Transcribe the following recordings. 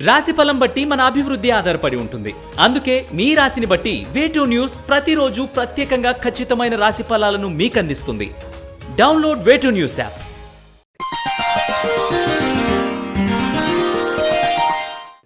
రాశిఫలం బట్టి మన అభివృద్ధి ఆధారపడి ఉంటుంది. అందుకే మీ రాశిని బట్టి వే2 న్యూస్ ప్రతిరోజు ప్రత్యేకంగా ఖచ్చితమైన రాశి ఫలాలను మీకు అందిస్తుంది. Download way two news app.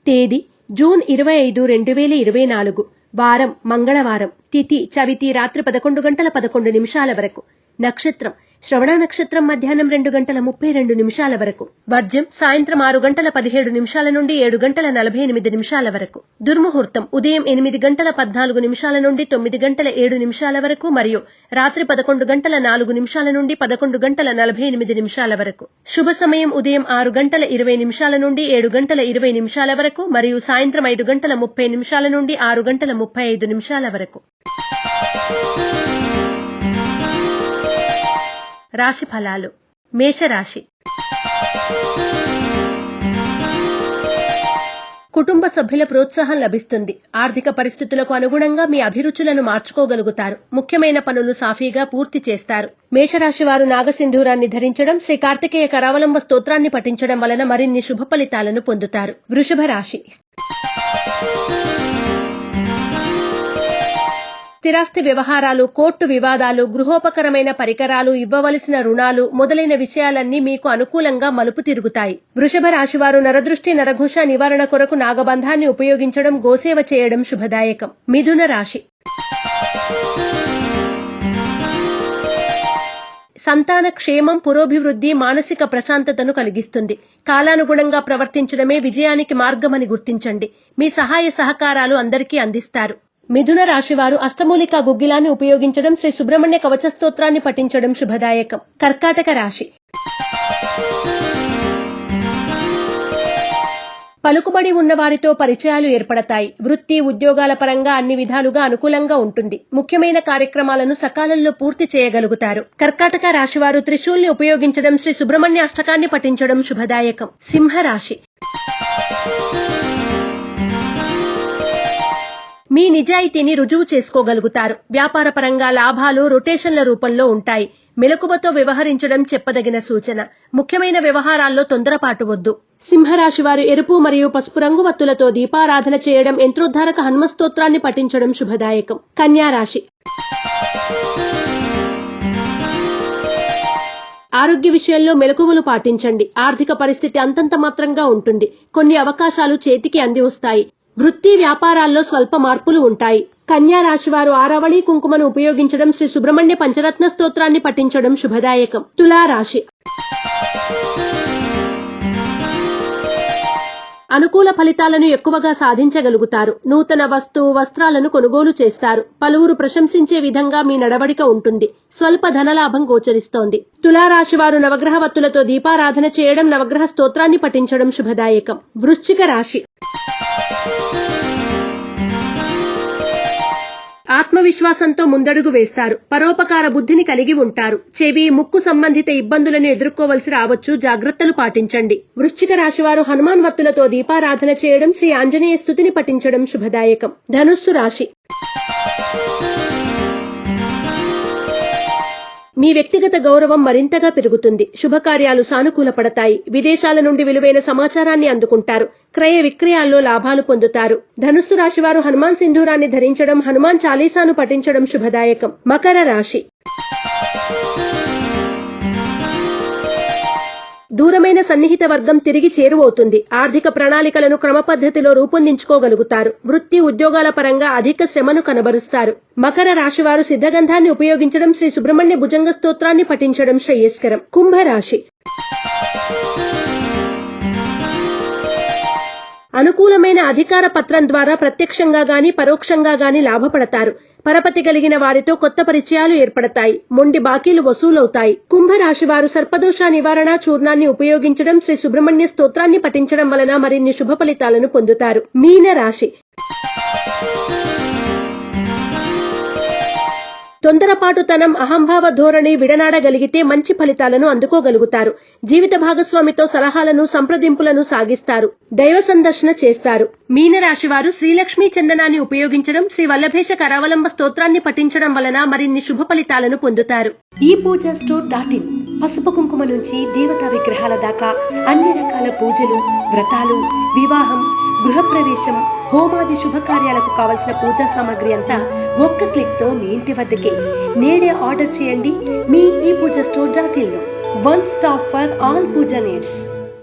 తేదీ జూన్ 25, 2024. వారం మంగళవారం. తిథి చవితి రాత్రి 11:11 వరకు. నక్షత్రం శ్రవణ నక్షత్రం మధ్యాహ్నం 2:32 వరకు. వర్జ్యం సాయంత్రం 6:17 నుండి 7:48 వరకు. దుర్ముహూర్తం ఉదయం 8:14 నుండి 9:07 వరకు మరియు రాత్రి 11:04 నుండి 11:48 వరకు. శుభ సమయం ఉదయం 6:20 నుండి 7:20 వరకు మరియు సాయంత్రం 5:30 నుండి 6:35 వరకు. రాశి ఫలాలు. మేషరాశి. కుటుంబ సభ్యుల ప్రోత్సాహం లభిస్తుంది. ఆర్థిక పరిస్థితులకు అనుగుణంగా మీ అభిరుచులను మార్చుకోగలుగుతారు. ముఖ్యమైన పనులు సాఫీగా పూర్తి చేస్తారు. మేషరాశి వారు నాగసింధూరాన్ని ధరించడం, శ్రీ కార్తికేయ కరావలంబ స్తోత్రాన్ని పఠించడం వలన మరిన్ని శుభ ఫలితాలను పొందుతారు. వృషభ రాశి. స్థిరాస్తి వ్యవహారాలు, కోర్టు వివాదాలు, గృహోపకరమైన పరికరాలు, ఇవ్వవలసిన రుణాలు మొదలైన విషయాలన్నీ మీకు అనుకూలంగా మలుపు తిరుగుతాయి. వృషభ రాశివారు నరదృష్టి నరఘోష నివారణ కొరకు నాగబంధాన్ని ఉపయోగించడం, గోసేవ చేయడం శుభదాయకం. మిథున రాశి. సంతాన క్షేమం, పురోభివృద్ధి మానసిక ప్రశాంతతను కలిగిస్తుంది. కాలానుగుణంగా ప్రవర్తించడమే విజయానికి మార్గమని గుర్తించండి. మీ సహాయ సహకారాలు అందరికీ అందిస్తారు. మిథున రాశివారు అష్టమూలికా గుగ్గిలాన్ని ఉపయోగించడం, శ్రీ సుబ్రహ్మణ్య కవచ స్తోత్రాన్ని పఠించడం శుభదాయకం. కర్కాటక రాశి. పలుకుబడి ఉన్న వారితో పరిచయాలు ఏర్పడతాయి. వృత్తి ఉద్యోగాల పరంగా అన్ని విధాలుగా అనుకూలంగా ఉంటుంది. ముఖ్యమైన కార్యక్రమాలను సకాలంలో పూర్తి చేయగలుగుతారు. కర్కాటక రాశివారు త్రిశూల్ని ఉపయోగించడం, శ్రీ సుబ్రహ్మణ్య అష్టకాన్ని పఠించడం శుభదాయకం. సింహరాశి. మీ నిజాయితీని రుజువు చేసుకోగలుగుతారు. వ్యాపార పరంగా లాభాలు రొటేషన్ల రూపంలో ఉంటాయి. మెలకువతో వ్యవహరించడం చెప్పదగిన సూచన. ముఖ్యమైన వ్యవహారాల్లో తొందరపాటు వద్దు. సింహరాశి వారు ఎరుపు మరియు పసుపు రంగు వత్తులతో దీపారాధన చేయడం, యంత్రోద్ధారక హనుమస్తోత్రాన్ని పఠించడం శుభదాయకం. కన్యా రాశి. ఆరోగ్య విషయంలో మెలకువలు పాటించండి. ఆర్థిక పరిస్థితి అంతంత మాత్రంగా ఉంటుంది. కొన్ని అవకాశాలు చేతికి అంది వస్తాయి. వృత్తి వ్యాపారాల్లో స్వల్ప మార్పులు ఉంటాయి. కన్యా రాశివారు ఆరావళి కుంకుమను ఉపయోగించడం, శ్రీ సుబ్రహ్మణ్య పంచరత్న స్తోత్రాన్ని పఠించడం శుభదాయకం. తులారాశి. అనుకూల ఫలితాలను ఎక్కువగా సాధించగలుగుతారు. నూతన వస్త్రాలను కొనుగోలు చేస్తారు. పలువురు ప్రశంసించే విధంగా మీ నడవడిక ఉంటుంది. స్వల్ప ధనలాభం గోచరిస్తోంది. తులారాశివారు నవగ్రహ వత్తులతో దీపారాధన చేయడం, నవగ్రహ స్తోత్రాన్ని పఠించడం శుభదాయకం. వృశ్చిక రాశి. ఆత్మవిశ్వాసంతో ముందడుగు వేస్తారు. పరోపకార బుద్ధిని కలిగి ఉంటారు. చెవి, ముక్కు సంబంధిత ఇబ్బందులను ఎదుర్కోవలసి రావచ్చు. జాగ్రత్తలు పాటించండి. వృశ్చిక రాశివారు హనుమాన్ వత్తులతో దీపారాధన చేయడం, శ్రీ ఆంజనేయ స్తుతిని పఠించడం శుభదాయకం. ధనుస్సు రాశి. మీ వ్యక్తిగత గౌరవం మరింతగా పెరుగుతుంది. శుభకార్యాలు సానుకూలపడతాయి. విదేశాల నుండి విలువైన సమాచారాన్ని అందుకుంటారు. క్రయ విక్రయాల్లో లాభాలు పొందుతారు. ధనుస్సు రాశివారు హనుమాన్ సింధూరాన్ని ధరించడం, హనుమాన్ చాలీసాను పఠించడం శుభదాయకం. మకర రాశి. దూరమైన సన్నిహిత వర్గం తిరిగి చేరువవుతుంది. ఆర్థిక ప్రణాళికలను క్రమపద్ధతిలో రూపొందించుకోగలుగుతారు. వృత్తి ఉద్యోగాల పరంగా అధిక శ్రమను కనబరుస్తారు. మకర రాశివారు సిద్ధగంధాన్ని ఉపయోగించడం, శ్రీ సుబ్రహ్మణ్య భుజంగ స్తోత్రాన్ని పఠించడం శ్రేయస్కరం. కుంభరాశి. అనుకూలమైన అధికార పత్రం ద్వారా ప్రత్యక్షంగా గాని పరోక్షంగా గాని లాభపడతారు. పరపతి కలిగిన వారితో కొత్త పరిచయాలు ఏర్పడతాయి. మొండి బాకీలు వసూలవుతాయి. కుంభరాశి వారు సర్పదోష నివారణ చూర్ణాన్ని ఉపయోగించడం, శ్రీ సుబ్రహ్మణ్య స్తోత్రాన్ని పఠించడం వలన మరిన్ని శుభ ఫలితాలను పొందుతారు. మీన రాశి. తొందరపాటుతనం, అహంభావ ధోరణి విడనాడగలిగితే మంచి ఫలితాలను అందుకోగలుగుతారు. జీవిత భాగస్వామితో సలహాలను, సంప్రదింపులను సాగిస్తారు. దైవ సందర్శన చేస్తారు. మీనరాశి వారు శ్రీలక్ష్మీ చందనాన్ని ఉపయోగించడం, శ్రీ వల్లభేష కరావలంబ స్తోత్రాన్ని పఠించడం వలన మరిన్ని శుభ ఫలితాలను పొందుతారు. ఈ పూజా స్టోర్.in పసుపు కుంకుమ నుంచి దేవతా విగ్రహాల దాకా అన్ని రకాల పూజలు, వ్రతాలు, వివాహం, గృహప్రవేశం, హోమాది శుభకార్యాలకు కావలసిన పూజా సామాగ్రి అంతా ఒక్క క్లిక్ తో మీ ఇంటి వద్దకే. నేడే ఆర్డర్ చేయండి మీ ఈ పూజా స్టోర్ .in లో. One stop for all Pooja needs.